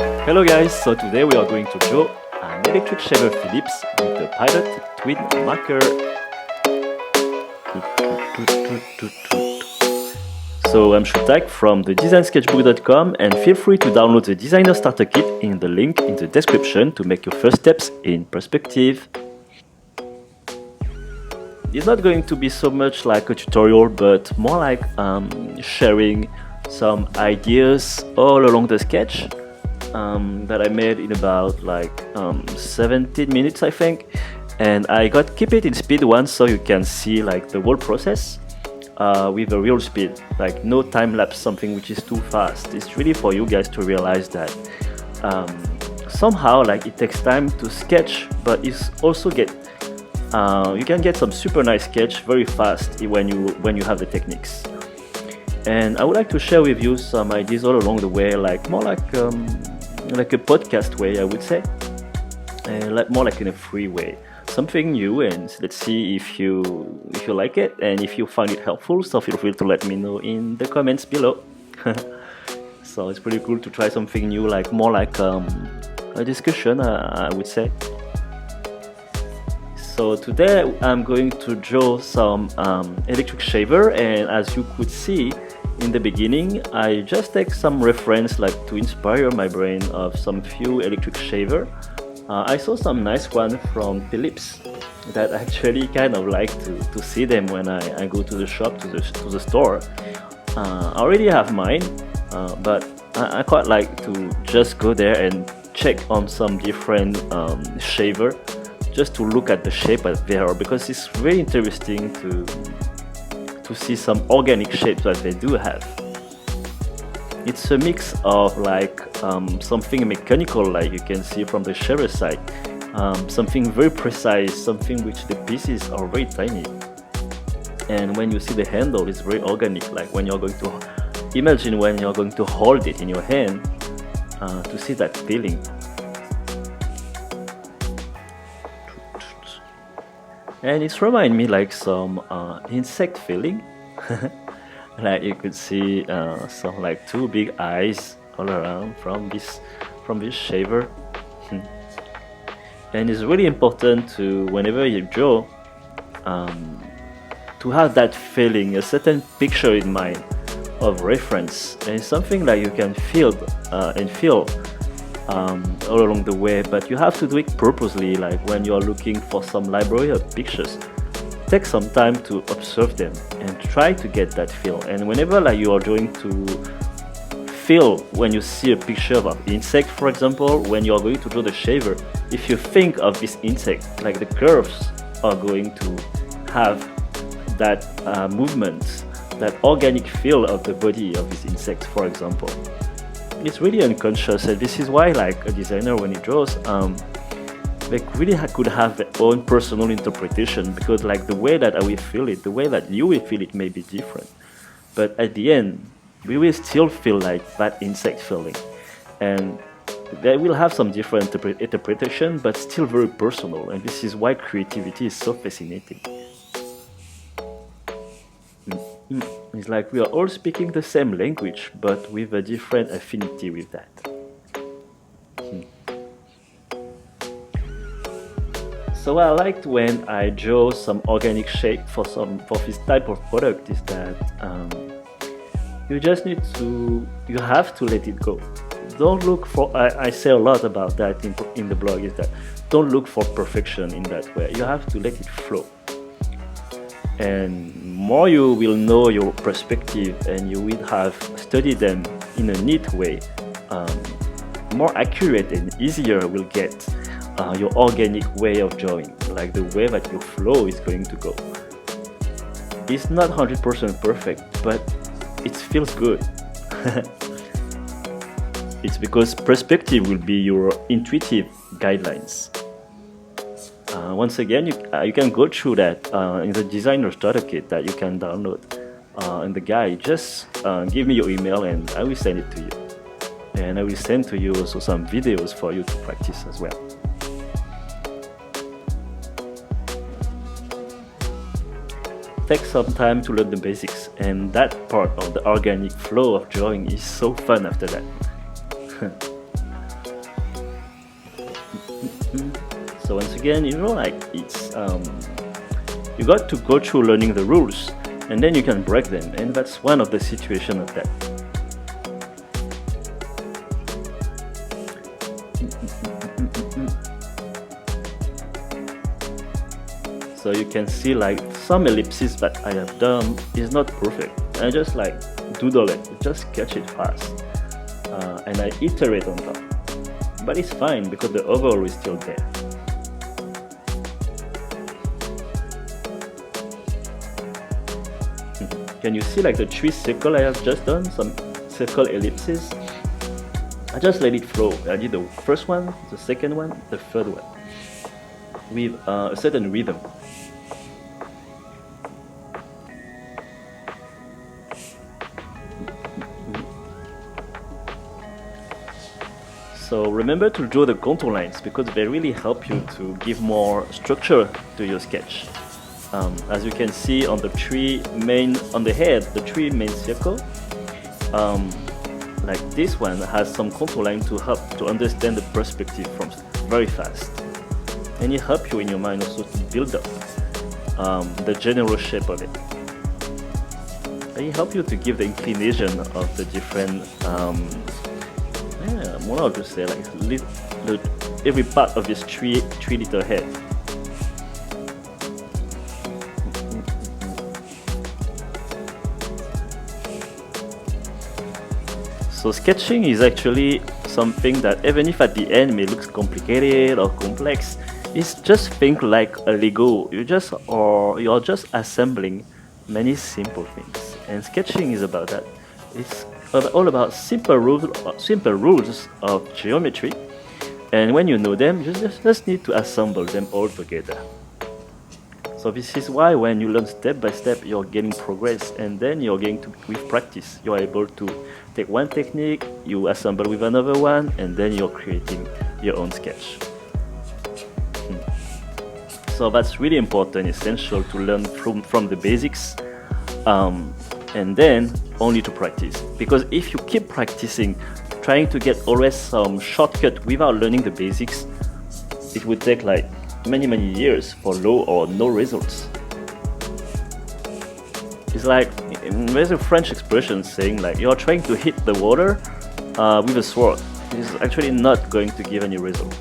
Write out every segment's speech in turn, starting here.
Hello guys, so today we are going to draw an electric shaver Philips with a pilot twin marker. So I'm Chou-Tac from the Sketchbook.com, and feel free to download the designer starter kit in the link in the description to make your first steps in perspective. It's not going to be so much like a tutorial, but more like sharing some ideas all along the sketch that I made in about 17 minutes, I think. And I keep it in speed 1 so you can see like the whole process with a real speed, like no time lapse, something which is too fast. It's really for you guys to realize that somehow like it takes time to sketch, but it's also you can get some super nice sketch very fast when you have the techniques. And I would like to share with you some ideas all along the way, like more like a podcast way, I would say, more like in a free way, something new. And let's see if you like it, and if you find it helpful, so feel free to let me know in the comments below. So it's pretty cool to try something new, like more like a discussion, I would say. So today I'm going to draw some electric shaver, and as you could see in the beginning, I just take some reference like to inspire my brain of some few electric shaver. I saw some nice one from Philips that I actually kind of like to see them when I go to the shop, to the store. I already have mine, but I quite like to just go there and check on some different shaver, just to look at the shape that they are, because it's very interesting to see some organic shapes that they do have. It's a mix of like something mechanical, like you can see from the shaver side, something very precise, something which the pieces are very tiny, and when you see the handle, it's very organic, like when you're going to imagine when you're going to hold it in your hand, to see that feeling. And it reminds me like some insect feeling. Like you could see some like two big eyes all around from this shaver. And it's really important to, whenever you draw, to have that feeling, a certain picture in mind of reference, and it's something that you can feel all along the way, but you have to do it purposely. Like when you're looking for some library of pictures, take some time to observe them and try to get that feel. And whenever like you are going to feel, when you see a picture of an insect, for example, when you are going to draw the shaver, if you think of this insect, like the curves are going to have that movement, that organic feel of the body of this insect, for example. It's really unconscious, and this is why like a designer, when he draws, like really could have their own personal interpretation, because like the way that I will feel it, the way that you will feel it may be different, but at the end we will still feel like that insect feeling, and they will have some different interpretation, but still very personal. And this is why creativity is so fascinating. It's like we are all speaking the same language, but with a different affinity with that. So what I liked when I draw some organic shape for this type of product is that you just need to, you have to let it go. Don't look for, I say a lot about that in the blog, is that don't look for perfection in that way. You have to let it flow. And more you will know your perspective, and you will have studied them in a neat way, more accurate and easier will get your organic way of drawing, like the way that your flow is going to go. It's not 100% perfect, but it feels good. It's because perspective will be your intuitive guidelines. Once again, you can go through that in the designer starter kit that you can download in the guide. Just give me your email and I will send it to you, and I will send to you also some videos for you to practice as well. Take some time to learn the basics, and that part of the organic flow of drawing is so fun after that. So once again, you know, like it's you got to go through learning the rules, and then you can break them, and that's one of the situations of that. So you can see like some ellipses that I have done is not perfect. I just like doodle it, just sketch it fast, and I iterate on top. But it's fine because the overall is still there. Can you see like the 3 circles I have just done? Some circle ellipses. I just let it flow. I did the first one, the second one, the third one, with a certain rhythm. So remember to draw the contour lines because they really help you to give more structure to your sketch. As you can see on the on the head, the 3 main circle, like this one has some contour line to help to understand the perspective from very fast, and it helps you in your mind also to build up the general shape of it. And it helps you to give the inclination of the different what I would say, like every part of this three little head. So sketching is actually something that even if at the end may look complicated or complex, it's just think like a Lego. You're just assembling many simple things, and sketching is about that. It's all about simple rules of geometry, and when you know them, you just need to assemble them all together. So this is why when you learn step by step, you're getting progress, and then you're getting to, with practice, you're able to take one technique, you assemble with another one, and then you're creating your own sketch. So that's really important, essential to learn from the basics, and then only to practice. Because if you keep practicing, trying to get always some shortcut without learning the basics, it would take like many years for low or no results. It's like, there's a French expression saying like you're trying to hit the water with a sword. It's actually not going to give any result.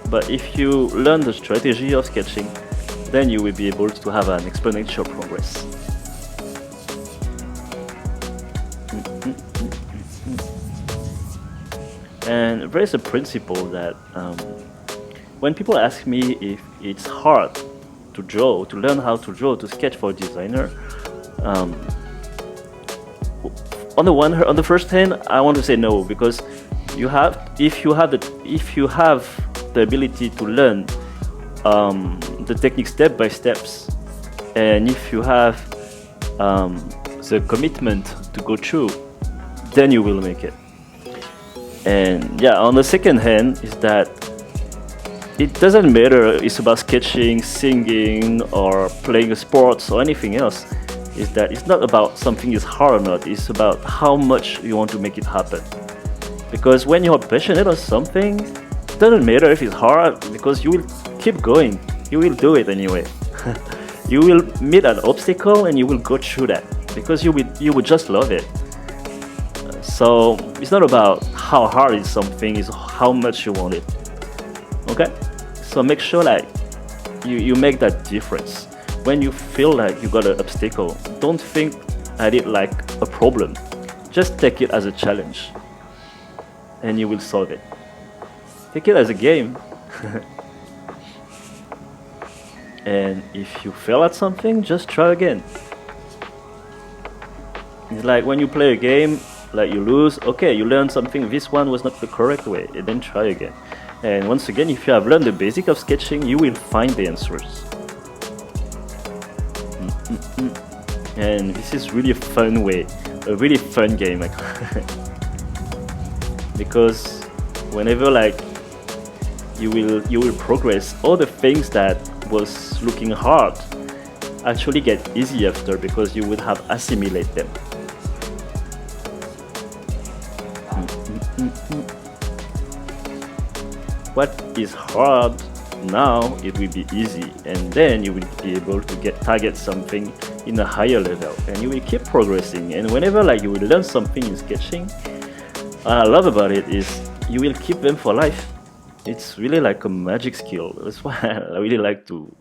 But if you learn the strategy of sketching, then you will be able to have an exponential progress. And there is a principle that when people ask me if it's hard to draw, to learn how to draw, to sketch for a designer, on the first hand, I want to say no, because if you have the ability to learn the technique step by steps, and if you have the commitment to go through, then you will make it. And yeah, on the second hand is that it doesn't matter it's about sketching, singing, or playing sports or anything else. Is that it's not about something is hard or not, it's about how much you want to make it happen. Because when you're passionate or something, it doesn't matter if it's hard, because you will keep going, you will do it anyway. You will meet an obstacle and you will go through that, because you will just love it. So it's not about how hard is something, it's how much you want it. Okay? So make sure like you make that difference. When you feel like you got an obstacle, don't think at it like a problem. Just take it as a challenge, and you will solve it. Take it as a game. And if you fail at something, just try again. It's like when you play a game, like you lose, okay, you learn something, this one was not the correct way, and then try again. And once again, if you have learned the basic of sketching, you will find the answers. And this is really a fun way, a really fun game. Because whenever like you will progress, all the things that was looking hard actually get easy after, because you would have assimilated them. what is hard now, it will be easy, and then you will be able to target something in a higher level, and you will keep progressing. And whenever like you will learn something in sketching, what I love about it is you will keep them for life. It's really like a magic skill. That's why I really like to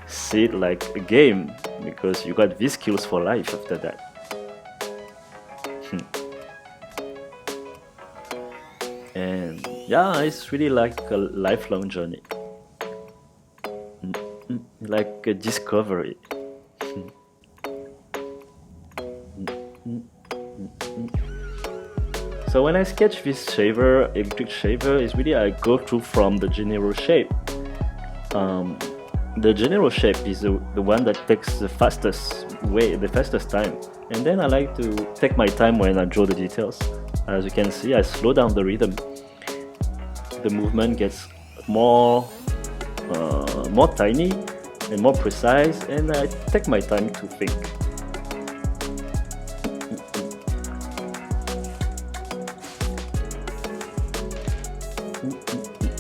see it like a game, because you got these skills for life after that. And yeah, it's really like a lifelong journey, like a discovery. So when I sketch this shaver, electric shaver, is really I go through from the general shape. The general shape is the one that takes the fastest time, and then I like to take my time when I draw the details. As you can see, I slow down the rhythm. The movement gets more tiny and more precise, and I take my time to think.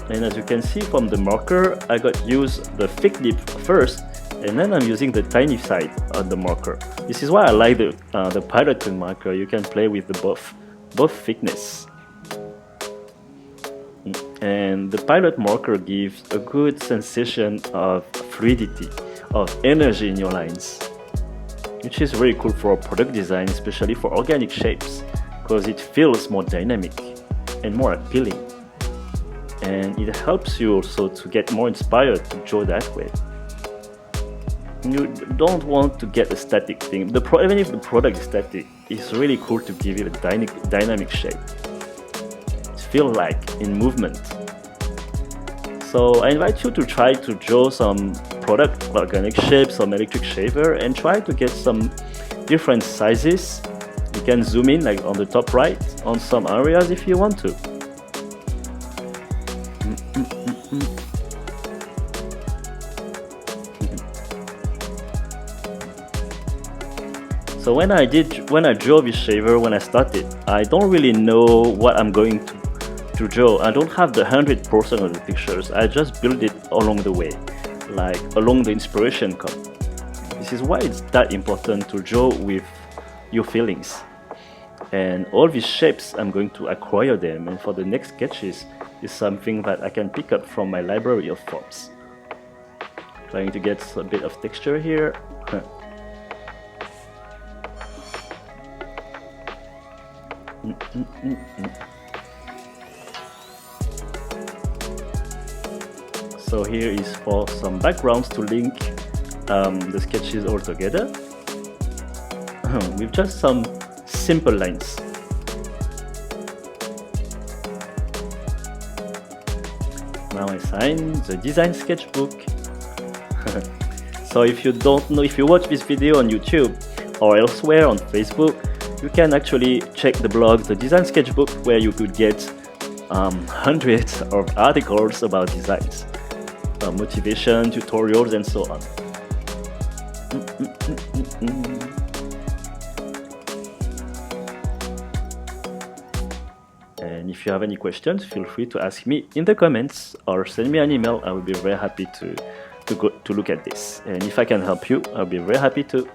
And as you can see from the marker, I got use the thick nib first, and then I'm using the tiny side on the marker. This is why I like the pilot pen marker. You can play with the both thickness. And the pilot marker gives a good sensation of fluidity, of energy in your lines, which is very cool for product design, especially for organic shapes, because it feels more dynamic and more appealing. And it helps you also to get more inspired to draw that way. You don't want to get a static thing. Even if the product is static, it's really cool to give it a dynamic shape. It feels like in movement. So I invite you to try to draw some product organic shapes, some electric shaver, and try to get some different sizes. You can zoom in like on the top right on some areas if you want to. So when I draw this shaver, when I started, I don't really know what I'm going to draw. I don't have the 100% of the pictures. I just build it along the way, like along the inspiration come. This is why it's that important to draw with your feelings. And all these shapes, I'm going to acquire them, and for the next sketches is something that I can pick up from my library of forms. Trying to get a bit of texture here. So here is for some backgrounds to link the sketches all together with just some simple lines. Now I sign the design sketchbook. So if you don't know, if you watch this video on YouTube or elsewhere on Facebook, you can actually check the blog, the design sketchbook, where you could get hundreds of articles about designs, motivation, tutorials, and so on. And if you have any questions, feel free to ask me in the comments or send me an email. I will be very happy to look at this. And if I can help you, I'll be very happy to.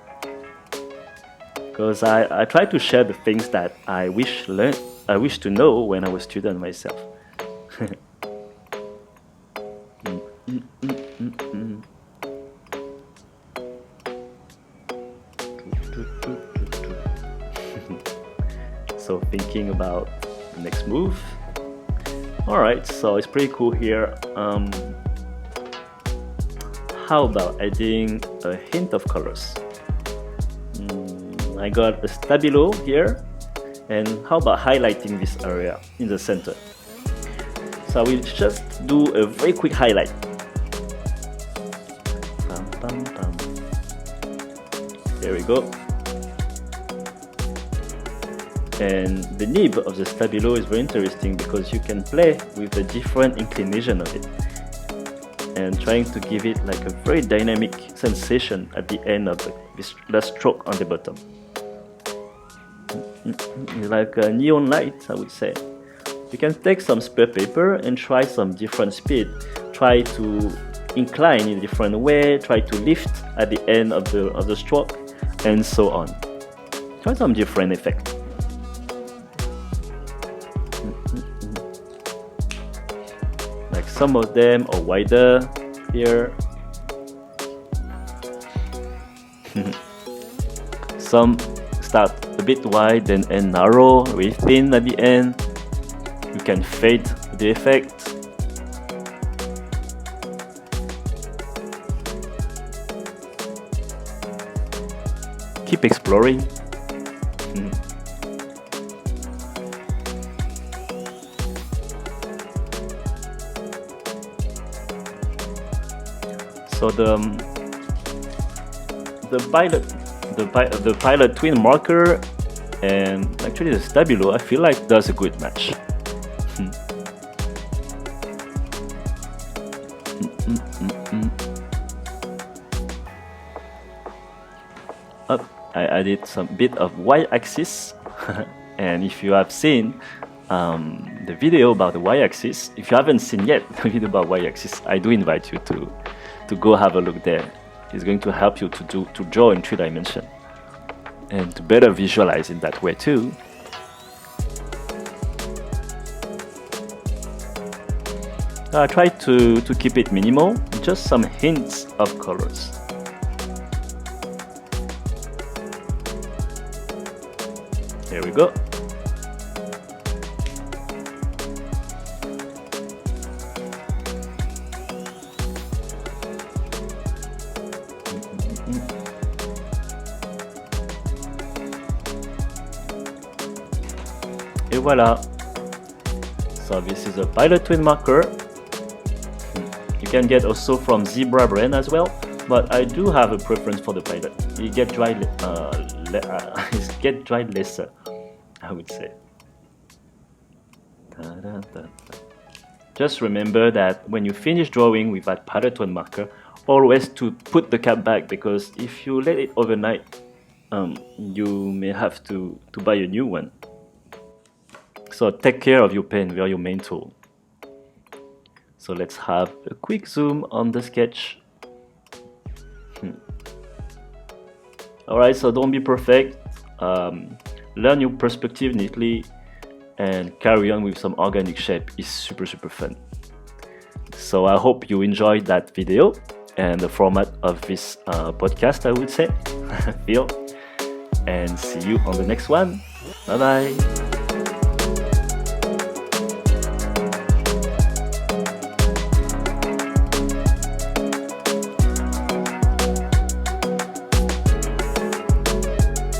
Because I try to share the things that I wish to know when I was a student myself. So thinking about the next move. Alright, so it's pretty cool here. How about adding a hint of colors? I got a stabilo here, and how about highlighting this area in the center? So I will just do a very quick highlight. There we go. And the nib of the stabilo is very interesting because you can play with the different inclination of it and trying to give it like a very dynamic sensation at the end of the stroke on the bottom. Like a neon light, I would say. You can take some spare paper and try some different speed. Try to incline in a different way, try to lift at the end of the stroke, and so on. Try some different effect. Like some of them are wider here. Some start a bit wide and narrow, very thin at the end. You can fade the effect. Keep exploring. So the pilot twin marker and actually the stabilo, I feel like does a good match. I added some bit of y-axis and if you have seen the video about the y-axis, if you haven't seen yet the video about y-axis, I do invite you to go have a look there. It's going to help you to draw in 3 dimensions and to better visualize in that way too. I try to keep it minimal, just some hints of colors. Here we go. Et voilà. So this is a pilot twin marker. You can get also from Zebra brand as well, but I do have a preference for the pilot. It get dry lesser, I would say. Just remember that when you finish drawing with that pilot twin marker, always to put the cap back, because if you let it overnight, you may have to buy a new one. So take care of your pen, they are your main tool. So let's have a quick zoom on the sketch. Alright, so don't be perfect. Learn your perspective neatly and carry on with some organic shape is super fun. So I hope you enjoyed that video and the format of this podcast, I would say. Feel, and see you on the next one. Bye bye.